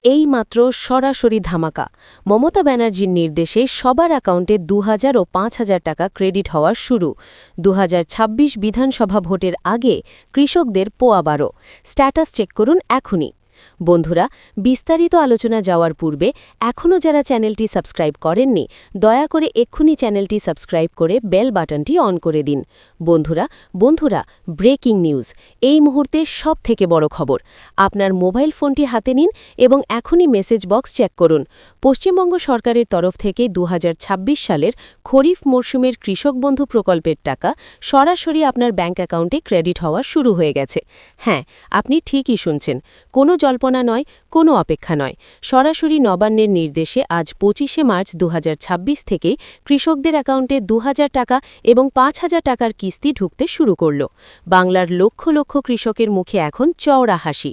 এইমাত্র সরাসরি ধামাকা। মমতা ব্যানার্জির নির্দেশে সবার অ্যাকাউন্টে ২,০০০ ও ৫,০০০ টাকা ক্রেডিট হওয়ার শুরু। ২০২৬ বিধানসভা ভোটের আগে কৃষকদের পোয়া ১২। স্ট্যাটাস চেক করুন এখনই। বন্ধুরা, বিস্তারিত আলোচনা যাওয়ার পূর্বে এখনও যারা চ্যানেলটি সাবস্ক্রাইব করেননি, দয়া করে এক্ষুনি চ্যানেলটি সাবস্ক্রাইব করে বেল বাটনটি অন করে দিন। বন্ধুরা, ব্রেকিং নিউজ, এই মুহূর্তে সবথেকে বড় খবর। আপনার মোবাইল ফোনটি হাতে নিন এবং এখনই মেসেজ বক্স চেক করুন। পশ্চিমবঙ্গ সরকারের তরফ থেকে ২০২৬ সালের খরিফ মরশুমের কৃষক বন্ধু প্রকল্পের টাকা সরাসরি আপনার ব্যাংক অ্যাকাউন্টে ক্রেডিট হওয়া শুরু হয়ে গেছে। হ্যাঁ, আপনি ঠিকই শুনছেন, কোনো জল্পনা নয়, কোনো অপেক্ষা নয়। সরাসরি নবান্নের নির্দেশে আজ ২৫শে মার্চ ২০২৬ থেকে কৃষকদের অ্যাকাউন্টে ২,০০০ টাকা এবং ৫,০০০ টাকার কিস্তি ঢুকতে শুরু করল। বাংলার লক্ষ লক্ষ কৃষকের মুখে এখন চওড়া হাসি।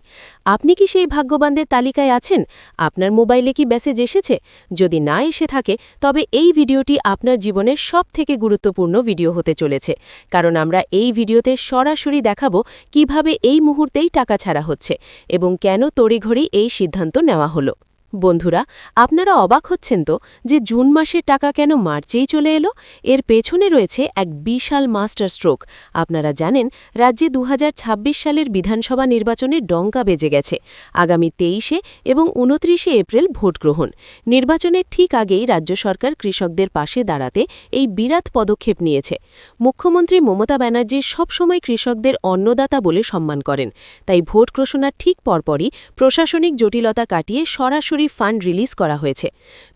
আপনি কি সেই ভাগ্যবানদের তালিকায় আছেন? আপনার মোবাইলে কি মেসেজ এসেছে? যদি না এসে থাকে, তবে এই ভিডিওটি আপনার জীবনের সবথেকে গুরুত্বপূর্ণ ভিডিও হতে চলেছে, কারণ আমরা এই ভিডিওতে সরাসরি দেখাবো কিভাবে এই মুহূর্তেই টাকা ছাড়া হচ্ছে এবং কেন তড়িঘড়ি এই সিদ্ধান্ত নেওয়া হলো। বন্ধুরা, আপনারা অবাক হচ্ছেন তো যে জুন মাসের টাকা কেন মার্চেই চলে এলো? এর পেছনে রয়েছে এক বিশাল মাস্টার স্ট্রোক। আপনারা জানেন, রাজ্যে ২০২৬ সালের বিধানসভা নির্বাচনের ডঙ্কা বেজে গেছে। আগামী ২৩শে এবং ২৯শে এপ্রিল ভোট গ্রহণ। নির্বাচনের ঠিক আগেই রাজ্য সরকার কৃষকদের পাশে দাঁড়াতে এই বিরাট পদক্ষেপ নিয়েছে। মুখ্যমন্ত্রী মমতা ব্যানার্জি সবসময় কৃষকদের অন্নদাতা বলে সম্মান করেন, তাই ভোট ঘোষণার ঠিক পরপরই প্রশাসনিক জটিলতা কাটিয়ে সরাসরি ফান্ড রিলিজ করা হয়েছে।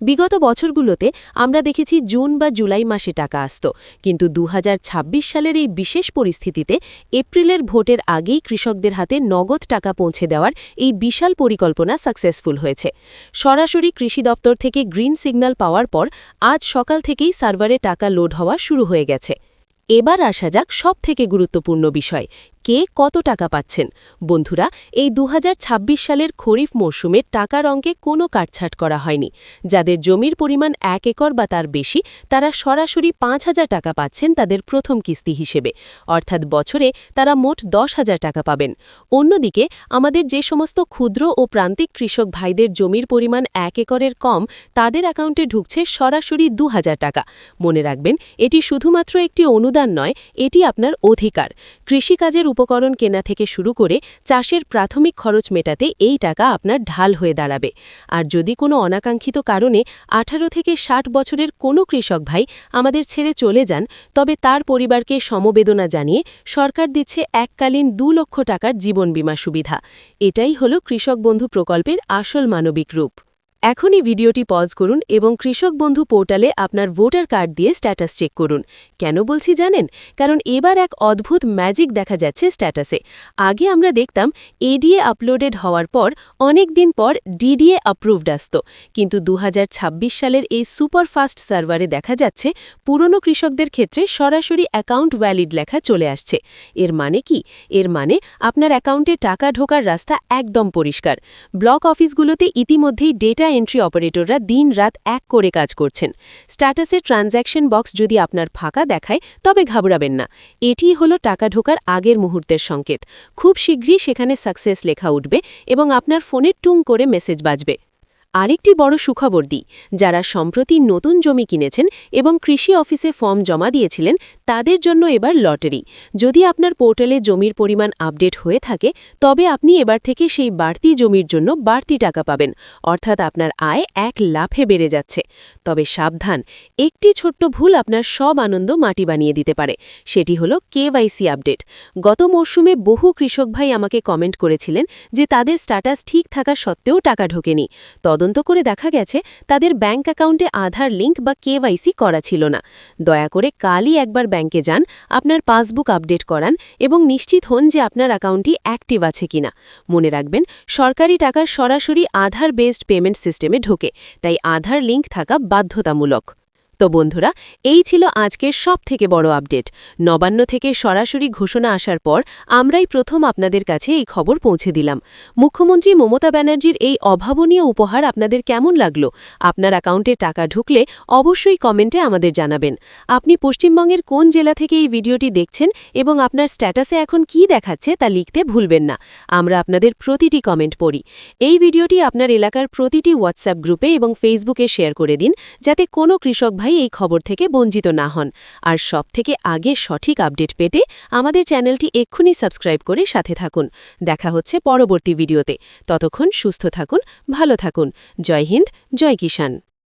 বিগত বছরগুলোতে আমরা দেখেছি জুন বা জুলাই মাসে টাকা আসত, কিন্তু ২০২৬ সালের এই বিশেষ পরিস্থিতিতে এপ্রিলের ভোটের আগেই কৃষকদের হাতে নগদ টাকা পৌঁছে দেওয়ার এই বিশাল পরিকল্পনা সাকসেসফুল হয়েছে। সরাসরি কৃষি দপ্তর থেকে গ্রিন সিগন্যাল পাওয়ার পর আজ সকাল থেকেই সার্ভারে টাকা লোড হওয়া শুরু হয়ে গেছে। এবার আসা যাক সবথেকে গুরুত্বপূর্ণ বিষয়, কে কত টাকা পাচ্ছেন। বন্ধুরা, এই ২০২৬ সালের খরিফ মরশুমে টাকার অঙ্কে কোনো কাটছাট করা হয়নি। যাদের জমির পরিমাণ ১ একর বা তার বেশি, তারা সরাসরি ৫,০০০ টাকা পাচ্ছেন তাদের প্রথম কিস্তি হিসেবে, অর্থাৎ বছরে তারা মোট ১০,০০০ টাকা পাবেন। অন্যদিকে আমাদের যে সমস্ত ক্ষুদ্র ও প্রান্তিক কৃষক ভাইদের জমির পরিমাণ ১ একরের কম, তাদের অ্যাকাউন্টে ঢুকছে সরাসরি ২,০০০ টাকা। মনে রাখবেন, এটি শুধুমাত্র একটি অনুদান নয়, এটি আপনার অধিকার। কৃষিকাজের উপকরণ কেনা থেকে শুরু করে চাষের প্রাথমিক খরচ মেটাতে এই টাকা আপনার ঢাল হয়ে দাঁড়াবে। আর যদি কোনো অনাকাঙ্ক্ষিত কারণে ১৮ থেকে ৬০ বছরের কোনো কৃষক ভাই আমাদের ছেড়ে চলে যান, তবে তার পরিবারকে সমবেদনা জানিয়ে সরকার দিচ্ছে এককালীন ২ লক্ষ টাকার জীবন বীমা সুবিধা। এটাই হলো কৃষক বন্ধু প্রকল্পের আসল মানবিক রূপ। এখনই ভিডিওটি পজ করুন এবং কৃষক বন্ধু পোর্টালে আপনার ভোটার কার্ড দিয়ে স্ট্যাটাস চেক করুন। কেন বলছি জানেন? কারণ এবার এক অদ্ভুত ম্যাজিক দেখা যাচ্ছে স্ট্যাটাসে। আগে আমরা দেখতাম এডিএ আপলোডেড হওয়ার পর অনেক দিন পর ডিডিএ অ্যাপ্রুভড আসত, কিন্তু ২০২৬ সালের এই সুপারফাস্ট সার্ভারে দেখা যাচ্ছে পুরনো কৃষকদের ক্ষেত্রে সরাসরি অ্যাকাউন্ট ভ্যালিড লেখা চলে আসছে। এর মানে কি? এর মানে আপনার অ্যাকাউন্টে টাকা ঢোকার রাস্তা একদম পরিষ্কার। ব্লক অফিসগুলোতে ইতিমধ্যেই ডেটা এন্ট্রি অপারেটররা দিন-রাত এক করে কাজ করছেন। স্ট্যাটাসের ট্রানজ্যাকশন বক্স যদি আপনার ফাঁকা দেখায়, তবে ঘাবড়াবেন না। এটিই হলো টাকা ঢোকার আগের মুহূর্তের সংকেত। খুব শীঘ্রই সেখানে সাকসেস লেখা উঠবে এবং আপনার ফোনে টুং করে মেসেজ বাজবে। আরেকটি বড় সুখবর দিই, যারা সম্প্রতি নতুন জমি কিনেছেন এবং কৃষি অফিসে ফর্ম জমা দিয়েছিলেন, তাদের জন্য এবার লটারি। যদি আপনার পোর্টালে জমির পরিমাণ আপডেট হয়ে থাকে, তবে আপনি এবার থেকে সেই বাড়তি জমির জন্য বাড়তি টাকা পাবেন, অর্থাৎ আপনার আয় এক লাফে বেড়ে যাচ্ছে। তবে সাবধান, একটি ছোট্ট ভুল আপনার সব আনন্দ মাটি বানিয়ে দিতে পারে। সেটি হলো কেওয়াইসি আপডেট। গত মরশুমে বহু কৃষক ভাই আমাকে কমেন্ট করেছিলেন যে তাদের স্ট্যাটাস ঠিক থাকা সত্ত্বেও টাকা ঢোকেনি। তদন্ত করে দেখা গেছে তাদের ব্যাংক অ্যাকাউন্টে আধার লিঙ্ক বা কেওয়াইসি করা ছিল না। দয়া করে কালই একবার ব্যাংকে যান, আপনার পাসবুক আপডেট করান এবং নিশ্চিত হন যে আপনার অ্যাকাউন্টটি অ্যাক্টিভ আছে কিনা। মনে রাখবেন, সরকারি টাকা সরাসরি আধার বেসড পেমেন্ট সিস্টেমে ঢোকে, তাই আধার লিঙ্ক থাকা বাধ্যতামূলক। তো বন্ধুরা, এই ছিল আজকের সবথেকে বড় আপডেট। নবান্ন থেকে সরাসরি ঘোষণা আসার পর আমরাই প্রথম আপনাদের কাছে এই খবর পৌঁছে দিলাম। মুখ্যমন্ত্রী মমতা ব্যানার্জির এই অভাবনীয় উপহার আপনাদের কেমন লাগলো? আপনার অ্যাকাউন্টে টাকা ঢুকলে অবশ্যই কমেন্টে আমাদের জানাবেন। আপনি পশ্চিমবঙ্গের কোন জেলা থেকে এই ভিডিওটি দেখছেন এবং আপনার স্ট্যাটাসে এখন কি দেখাচ্ছে তা লিখতে ভুলবেন না। আমরা আপনাদের প্রতিটি কমেন্ট পড়ি। এই ভিডিওটি আপনার এলাকার প্রতিটি হোয়াটসঅ্যাপ গ্রুপে এবং ফেসবুকে শেয়ার করে দিন, যাতে কোনো কৃষক ভাই এই খবর থেকে বঞ্চিত না হন। আর সবথেকে আগে সঠিক আপডেট পেতে আমাদের চ্যানেলটি এক্ষুনি সাবস্ক্রাইব করে সাথে থাকুন। দেখা হচ্ছে পরবর্তী ভিডিওতে। ততক্ষণ সুস্থ থাকুন, ভালো থাকুন। জয় হিন্দ, জয় কিষাণ।